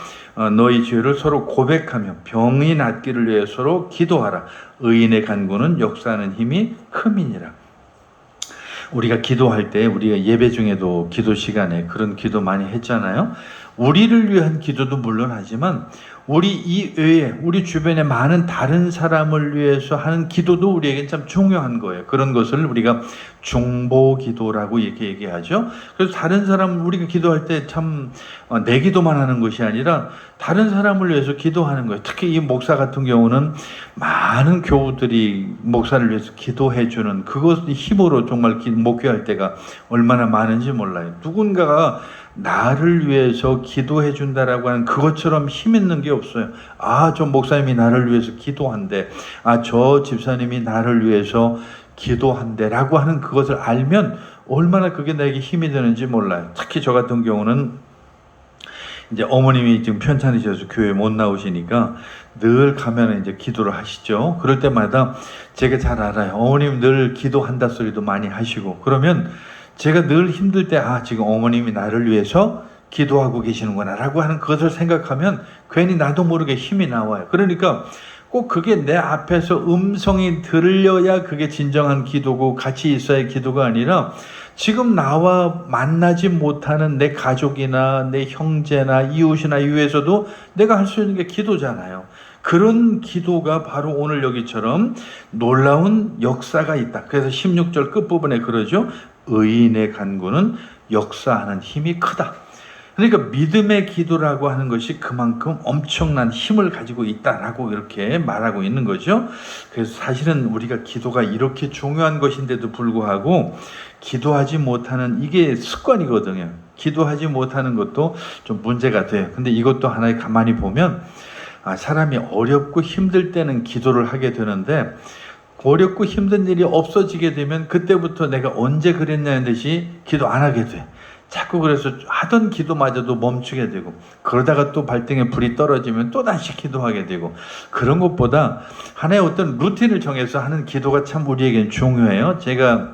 너희 죄를 서로 고백하며 병이 낫기를 위해 서로 기도하라. 의인의 간구는 역사하는 힘이 큼이니라. 우리가 기도할 때 우리가 예배 중에도 기도 시간에 그런 기도 많이 했잖아요. 우리를 위한 기도도 물론 하지만 우리 이외에 우리 주변에 많은 다른 사람을 위해서 하는 기도도 우리에게 참 중요한 거예요. 그런 것을 우리가 중보 기도라고 이렇게 얘기하죠. 그래서 다른 사람 우리가 기도할 때 참 내 기도만 하는 것이 아니라 다른 사람을 위해서 기도하는 거예요. 특히 이 목사 같은 경우는 많은 교우들이 목사를 위해서 기도해 주는 그것 힘으로 정말 목회할 때가 얼마나 많은지 몰라요. 누군가가 나를 위해서 기도해 준다라고 하는 그것처럼 힘 있는 게 없어요. 저 목사님이 나를 위해서 기도한대. 저 집사님이 나를 위해서 기도한대라고 하는 그것을 알면 얼마나 그게 나에게 힘이 되는지 몰라요. 특히 저 같은 경우는 이제 어머님이 지금 편찮으셔서 교회 못 나오시니까 늘 가면 이제 기도를 하시죠. 그럴 때마다 제가 잘 알아요. 어머님 늘 기도한다 소리도 많이 하시고 그러면 제가 늘 힘들 때 지금 어머님이 나를 위해서 기도하고 계시는구나 라고 하는 그것을 생각하면 괜히 나도 모르게 힘이 나와요. 그러니까 꼭 그게 내 앞에서 음성이 들려야 그게 진정한 기도고 같이 있어야 기도가 아니라 지금 나와 만나지 못하는 내 가족이나 내 형제나 이웃이나 이웃에서도 내가 할 수 있는 게 기도잖아요. 그런 기도가 바로 오늘 여기처럼 놀라운 역사가 있다. 그래서 16절 끝부분에 그러죠. 의인의 간구는 역사하는 힘이 크다. 그러니까 믿음의 기도라고 하는 것이 그만큼 엄청난 힘을 가지고 있다라고 이렇게 말하고 있는 거죠. 그래서 사실은 우리가 기도가 이렇게 중요한 것인데도 불구하고 기도하지 못하는 이게 습관이거든요. 기도하지 못하는 것도 좀 문제가 돼요. 근데 이것도 하나의 가만히 보면 사람이 어렵고 힘들 때는 기도를 하게 되는데 어렵고 힘든 일이 없어지게 되면 그때부터 내가 언제 그랬냐는 듯이 기도 안 하게 돼. 자꾸 그래서 하던 기도마저도 멈추게 되고 그러다가 또 발등에 불이 떨어지면 또다시 기도하게 되고 그런 것보다 하나의 어떤 루틴을 정해서 하는 기도가 참 우리에겐 중요해요. 제가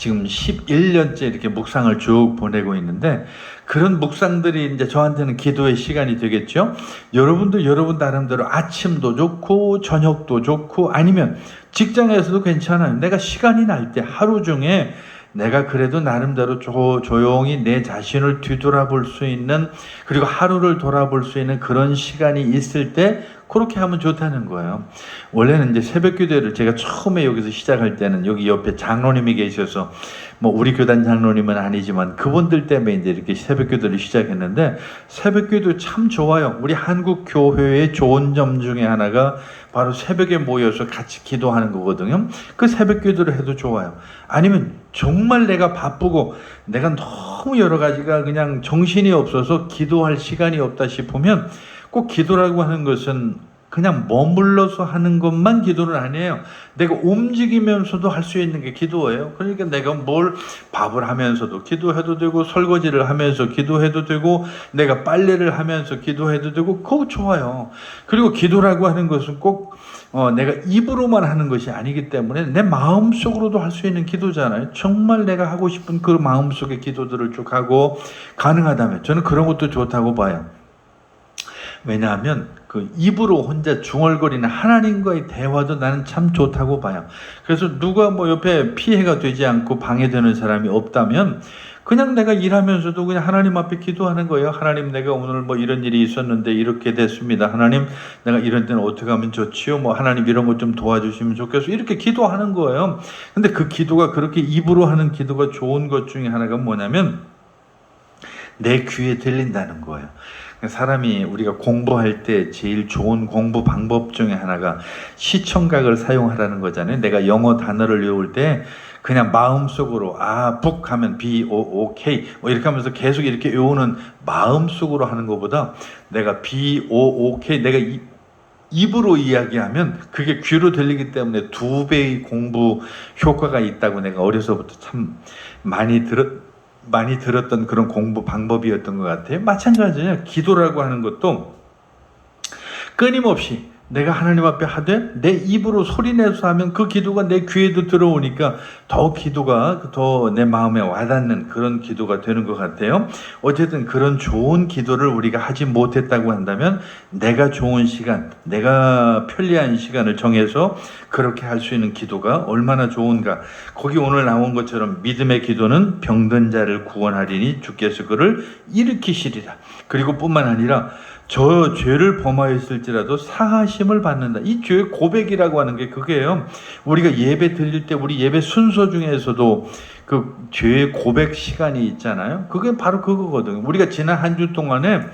지금 11년째 이렇게 묵상을 쭉 보내고 있는데, 그런 묵상들이 이제 저한테는 기도의 시간이 되겠죠. 여러분도 여러분 나름대로 아침도 좋고 저녁도 좋고 아니면 직장에서도 괜찮아요. 내가 시간이 날 때 하루 중에 내가 그래도 나름대로 조용히 내 자신을 뒤돌아볼 수 있는, 그리고 하루를 돌아볼 수 있는 그런 시간이 있을 때 그렇게 하면 좋다는 거예요. 원래는 이제 새벽 기도를 제가 처음에 여기서 시작할 때는 여기 옆에 장로님이 계셔서, 뭐 우리 교단 장로님은 아니지만 그분들 때문에 이제 이렇게 새벽 기도를 시작했는데, 새벽 기도 참 좋아요. 우리 한국 교회의 좋은 점 중에 하나가 바로 새벽에 모여서 같이 기도하는 거거든요. 그 새벽 기도를 해도 좋아요. 아니면 정말 내가 바쁘고 내가 너무 여러 가지가 그냥 정신이 없어서 기도할 시간이 없다 싶으면, 꼭 기도라고 하는 것은 그냥 머물러서 하는 것만 기도는 아니에요. 내가 움직이면서도 할 수 있는 게 기도예요. 그러니까 내가 뭘 밥을 하면서도 기도해도 되고, 설거지를 하면서 기도해도 되고, 내가 빨래를 하면서 기도해도 되고, 그거 좋아요. 그리고 기도라고 하는 것은 꼭 내가 입으로만 하는 것이 아니기 때문에 내 마음속으로도 할 수 있는 기도잖아요. 정말 내가 하고 싶은 그 마음속의 기도들을 쭉 하고, 가능하다면 저는 그런 것도 좋다고 봐요. 왜냐하면 그 입으로 혼자 중얼거리는 하나님과의 대화도 나는 참 좋다고 봐요. 그래서 누가 뭐 옆에 피해가 되지 않고 방해되는 사람이 없다면 그냥 내가 일하면서도 그냥 하나님 앞에 기도하는 거예요. 하나님, 내가 오늘 뭐 이런 일이 있었는데 이렇게 됐습니다. 하나님, 내가 이런 때는 어떻게 하면 좋지요? 뭐 하나님 이런 것 좀 도와주시면 좋겠어. 이렇게 기도하는 거예요. 근데 그 기도가, 그렇게 입으로 하는 기도가 좋은 것 중에 하나가 뭐냐면 내 귀에 들린다는 거예요. 사람이, 우리가 공부할 때 제일 좋은 공부 방법 중에 하나가 시청각을 사용하라는 거잖아요. 내가 영어 단어를 외울 때 그냥 마음속으로 북 하면 B-O-O-K 뭐 이렇게 하면서 계속 이렇게 외우는, 마음속으로 하는 것보다 내가 B-O-O-K 내가 입으로 이야기하면 그게 귀로 들리기 때문에 2배의 공부 효과가 있다고 내가 어려서부터 참 많이 들었던 그런 공부 방법이었던 것 같아요. 마찬가지예요. 기도라고 하는 것도 끊임없이 내가 하나님 앞에 하되 내 입으로 소리내서 하면 그 기도가 내 귀에도 들어오니까 더 기도가 더 내 마음에 와닿는 그런 기도가 되는 것 같아요. 어쨌든 그런 좋은 기도를 우리가 하지 못했다고 한다면 내가 좋은 시간, 내가 편리한 시간을 정해서 그렇게 할 수 있는 기도가 얼마나 좋은가. 거기 오늘 나온 것처럼 믿음의 기도는 병든 자를 구원하리니 주께서 그를 일으키시리라. 그리고 뿐만 아니라 저 죄를 범하였을지라도 사하심을 받는다. 이 죄의 고백이라고 하는 게 그게요. 우리가 예배 드릴 때 우리 예배 순서 중에서도 그 죄의 고백 시간이 있잖아요. 그게 바로 그거거든요. 우리가 지난 한 주 동안에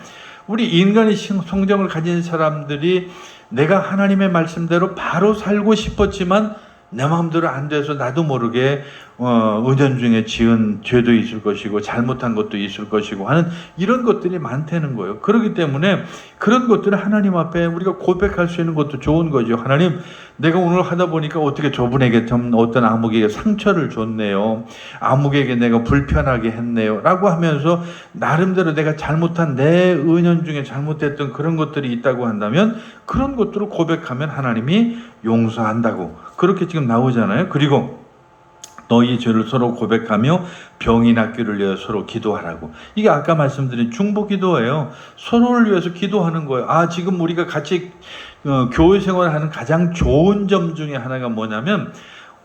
우리 인간의 성정을 가진 사람들이 내가 하나님의 말씀대로 바로 살고 싶었지만 내 마음대로 안 돼서 나도 모르게 은연중에 지은 죄도 있을 것이고 잘못한 것도 있을 것이고 하는 이런 것들이 많다는 거예요. 그렇기 때문에 그런 것들을 하나님 앞에 우리가 고백할 수 있는 것도 좋은 거죠. 하나님, 내가 오늘 하다 보니까 어떻게 저분에게 어떤 아무개에게 상처를 줬네요. 아무개에게 내가 불편하게 했네요. 라고 하면서 나름대로 내가 잘못한, 내 은연중에 잘못했던 그런 것들이 있다고 한다면 그런 것들을 고백하면 하나님이 용서한다고 그렇게 지금 나오잖아요. 그리고 너희 죄를 서로 고백하며 병이 낫기를 위해 서로 기도하라고. 이게 아까 말씀드린 중보기도예요. 서로를 위해서 기도하는 거예요. 지금 우리가 같이 교회 생활하는 가장 좋은 점 중에 하나가 뭐냐면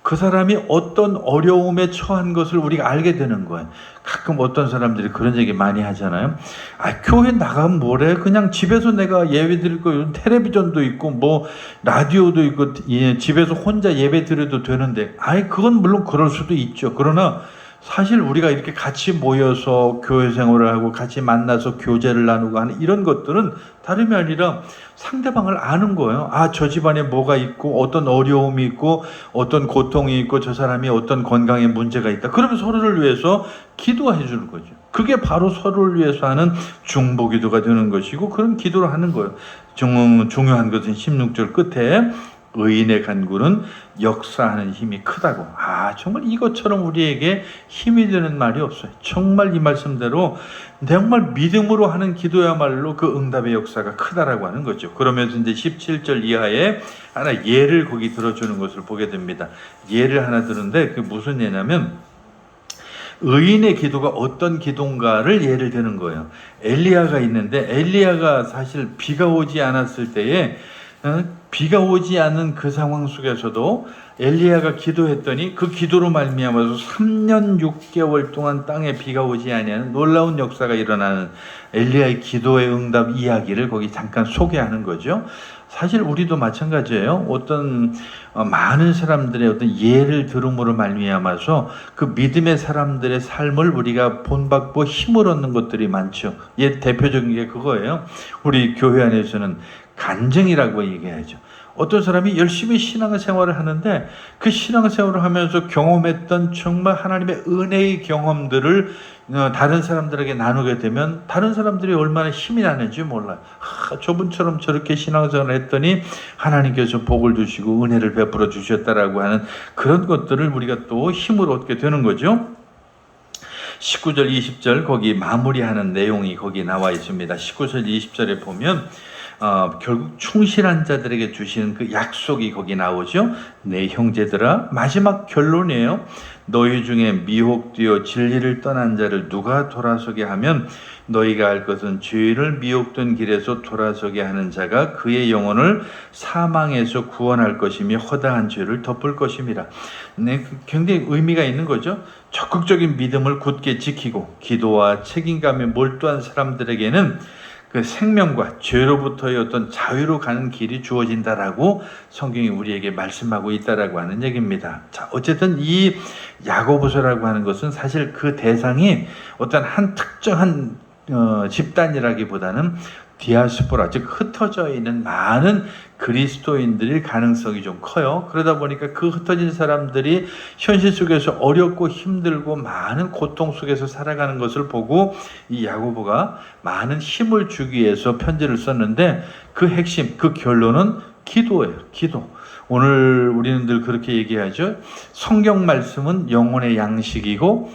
그 사람이 어떤 어려움에 처한 것을 우리가 알게 되는 거예요. 가끔 어떤 사람들이 그런 얘기 많이 하잖아요. 교회 나가면 뭐래? 그냥 집에서 내가 예배 드릴 거, 텔레비전도 있고, 뭐, 라디오도 있고, 집에서 혼자 예배 드려도 되는데, 그건 물론 그럴 수도 있죠. 그러나, 사실 우리가 이렇게 같이 모여서 교회 생활을 하고 같이 만나서 교제를 나누고 하는 이런 것들은 다름이 아니라 상대방을 아는 거예요. 저 집안에 뭐가 있고 어떤 어려움이 있고 어떤 고통이 있고 저 사람이 어떤 건강에 문제가 있다. 그러면 서로를 위해서 기도해 주는 거죠. 그게 바로 서로를 위해서 하는 중보기도가 되는 것이고 그런 기도를 하는 거예요. 중요한 것은 16절 끝에 의인의 간구는 역사하는 힘이 크다고. 정말 이것처럼 우리에게 힘이 되는 말이 없어요. 정말 이 말씀대로 정말 믿음으로 하는 기도야말로 그 응답의 역사가 크다라고 하는 거죠. 그러면서 이제 17절 이하에 하나 예를 거기 들어주는 것을 보게 됩니다. 예를 하나 드는데 그게 무슨 예냐면 의인의 기도가 어떤 기도인가를 예를 드는 거예요. 엘리야가 있는데 엘리야가 사실 비가 오지 않았을 때에 비가 오지 않는 그 상황 속에서도 엘리야가 기도했더니 그 기도로 말미암아서 3년 6개월 동안 땅에 비가 오지 아니하는 놀라운 역사가 일어나는 엘리야의 기도의 응답 이야기를 거기 잠깐 소개하는 거죠. 사실 우리도 마찬가지예요. 어떤 많은 사람들의 어떤 예를 들음으로 말미암아서 그 믿음의 사람들의 삶을 우리가 본받고 힘을 얻는 것들이 많죠. 대표적인 게 그거예요. 우리 교회 안에서는 간증이라고 얘기하죠. 어떤 사람이 열심히 신앙생활을 하는데 그 신앙생활을 하면서 경험했던 정말 하나님의 은혜의 경험들을 다른 사람들에게 나누게 되면 다른 사람들이 얼마나 힘이 나는지 몰라요. 저분처럼 저렇게 신앙생활을 했더니 하나님께서 복을 주시고 은혜를 베풀어 주셨다라고 하는 그런 것들을 우리가 또 힘을 얻게 되는 거죠. 19절 20절 거기 마무리하는 내용이 거기 나와 있습니다. 19절 20절에 보면 결국 충실한 자들에게 주시는 그 약속이 거기 나오죠. 내 형제들아, 마지막 결론이에요. 너희 중에 미혹되어 진리를 떠난 자를 누가 돌아서게 하면 너희가 알 것은 죄를 미혹된 길에서 돌아서게 하는 자가 그의 영혼을 사망에서 구원할 것이며 허다한 죄를 덮을 것임이라. 네, 굉장히 의미가 있는 거죠. 적극적인 믿음을 굳게 지키고 기도와 책임감에 몰두한 사람들에게는 그 생명과 죄로부터의 어떤 자유로 가는 길이 주어진다라고 성경이 우리에게 말씀하고 있다라고 하는 얘기입니다. 자, 어쨌든 이 야고보서라고 하는 것은 사실 그 대상이 어떤 한 특정한 집단이라기보다는 디아스포라, 즉 흩어져 있는 많은 그리스도인들일 가능성이 좀 커요. 그러다 보니까 그 흩어진 사람들이 현실 속에서 어렵고 힘들고 많은 고통 속에서 살아가는 것을 보고 이 야고보가 많은 힘을 주기 위해서 편지를 썼는데 그 핵심, 그 결론은 기도예요. 기도. 오늘 우리는 늘 그렇게 얘기하죠. 성경 말씀은 영혼의 양식이고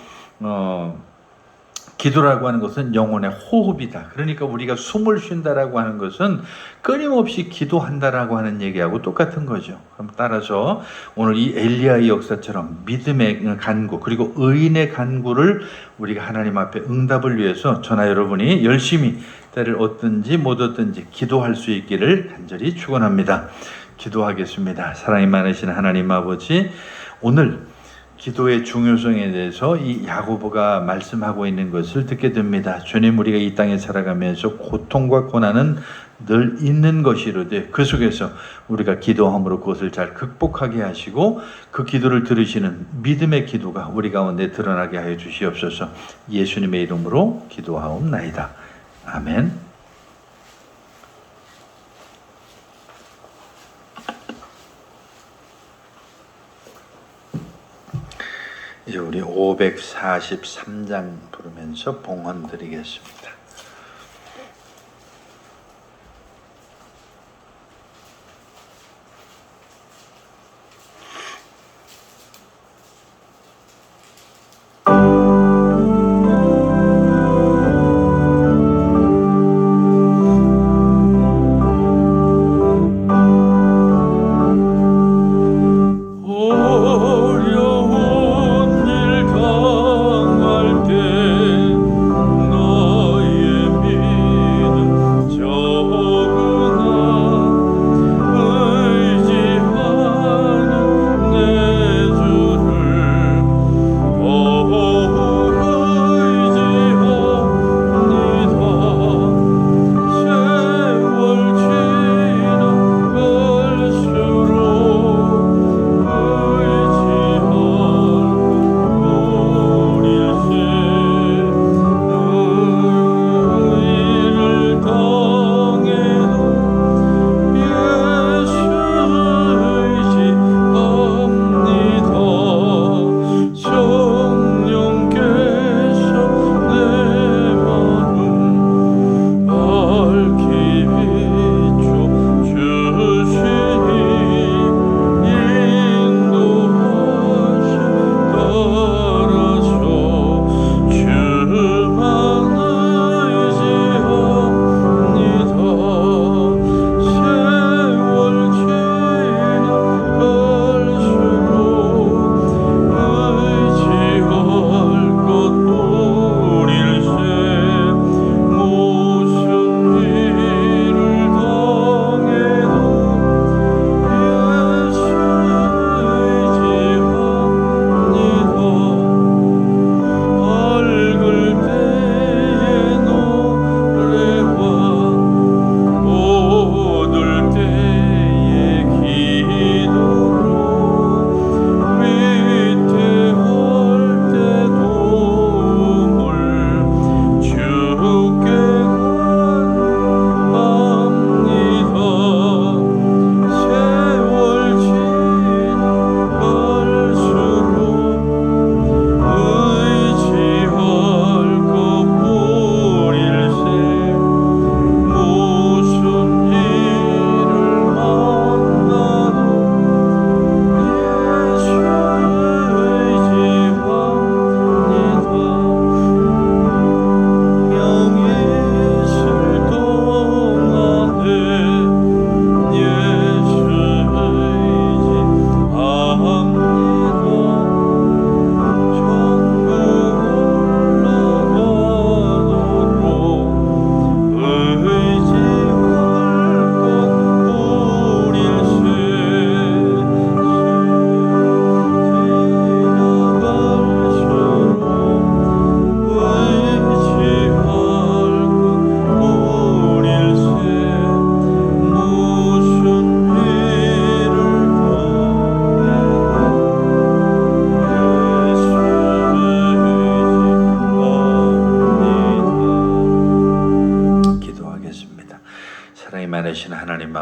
기도라고 하는 것은 영혼의 호흡이다. 그러니까 우리가 숨을 쉰다라고 하는 것은 끊임없이 기도한다라고 하는 얘기하고 똑같은 거죠. 그럼 따라서 오늘 이 엘리야의 역사처럼 믿음의 간구 그리고 의인의 간구를 우리가 하나님 앞에 응답을 위해서 저나 여러분이 열심히 때를 얻든지 못 얻든지 기도할 수 있기를 간절히 축원합니다. 기도하겠습니다. 사랑이 많으신 하나님 아버지, 오늘 기도의 중요성에 대해서 이 야고보가 말씀하고 있는 것을 듣게 됩니다. 주님, 우리가 이 땅에 살아가면서 고통과 고난은 늘 있는 것이로되 그 속에서 우리가 기도함으로 그것을 잘 극복하게 하시고 그 기도를 들으시는 믿음의 기도가 우리 가운데 드러나게 하여 주시옵소서. 예수님의 이름으로 기도하옵나이다. 아멘. 이제 우리 543장 부르면서 봉헌 드리겠습니다. 어려운 일 당할 때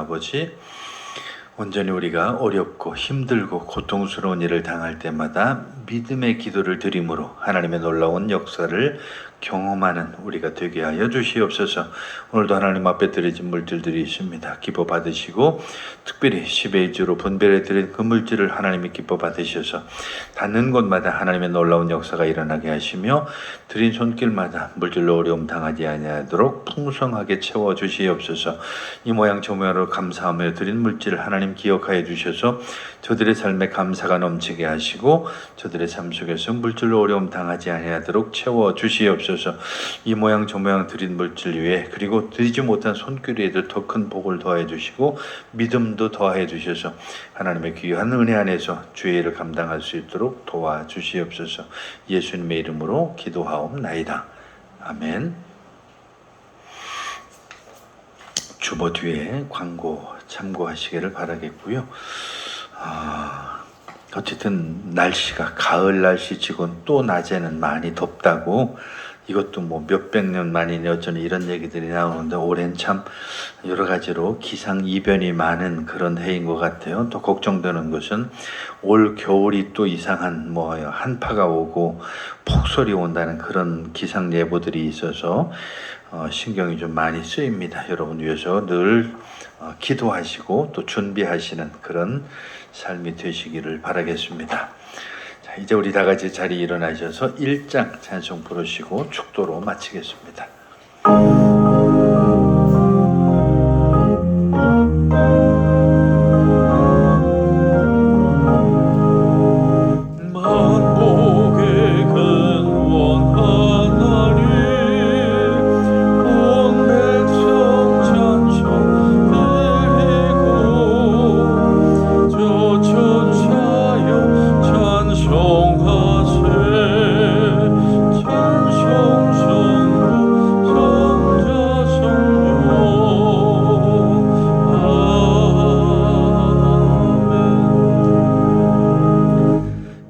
아버지, 온전히 우리가 어렵고 힘들고 고통스러운 일을 당할 때마다 믿음의 기도를 드림으로 하나님의 놀라운 역사를 경험하는 우리가 되게 하여 주시옵소서. 오늘도 하나님 앞에 드려진 물질들이 있습니다. 기뻐 받으시고 특별히 10의 1조로 분별해 드린 그 물질을 하나님이 기뻐 받으셔서 닿는 곳마다 하나님의 놀라운 역사가 일어나게 하시며 드린 손길마다 물질로 어려움 당하지 아니하도록 풍성하게 채워 주시옵소서. 이 모양 저 모양으로 감사하며 드린 물질을 하나님 기억하여 주셔서 저들의 삶에 감사가 넘치게 하시고 저들의 삶 속에서 물질로 어려움 당하지 아니하도록 채워 주시옵소서. 이 모양 저 모양 드린 물질 위에 그리고 드리지 못한 손길 위에도 더 큰 복을 더해 주시고 믿음도 더해 주셔서 하나님의 귀한 은혜 안에서 주의 일을 감당할 수 있도록 도와 주시옵소서. 예수님의 이름으로 기도하옵나이다. 아멘. 주보 뒤에 광고 참고하시기를 바라겠고요. 어쨌든 날씨가 가을 날씨치곤 또 낮에는 많이 덥다고, 이것도 뭐 몇백 년 만이니 어쩌니 이런 얘기들이 나오는데 올해는 참 여러 가지로 기상이변이 많은 그런 해인 것 같아요. 또 걱정되는 것은 올 겨울이 또 이상한 한파가 오고 폭설이 온다는 그런 기상 예보들이 있어서 신경이 좀 많이 쓰입니다. 여러분 위해서 늘 기도하시고 또 준비하시는 그런 삶이 되시기를 바라겠습니다. 자, 이제 우리 다 같이 자리에 일어나셔서 1장 찬송 부르시고 축도로 마치겠습니다.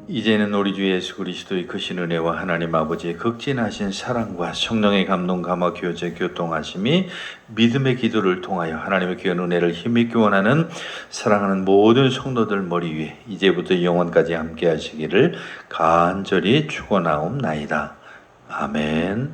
이제는 우리 주 예수 그리스도의 크신 은혜와 하나님 아버지의 극진하신 사랑과 성령의 감동 감화 교제 교통하심이 믿음의 기도를 통하여 하나님의 귀한 은혜를 힘있게 원하는 사랑하는 모든 성도들 머리 위에 이제부터 영원까지 함께 하시기를 간절히 축원하옵나이다. 아멘.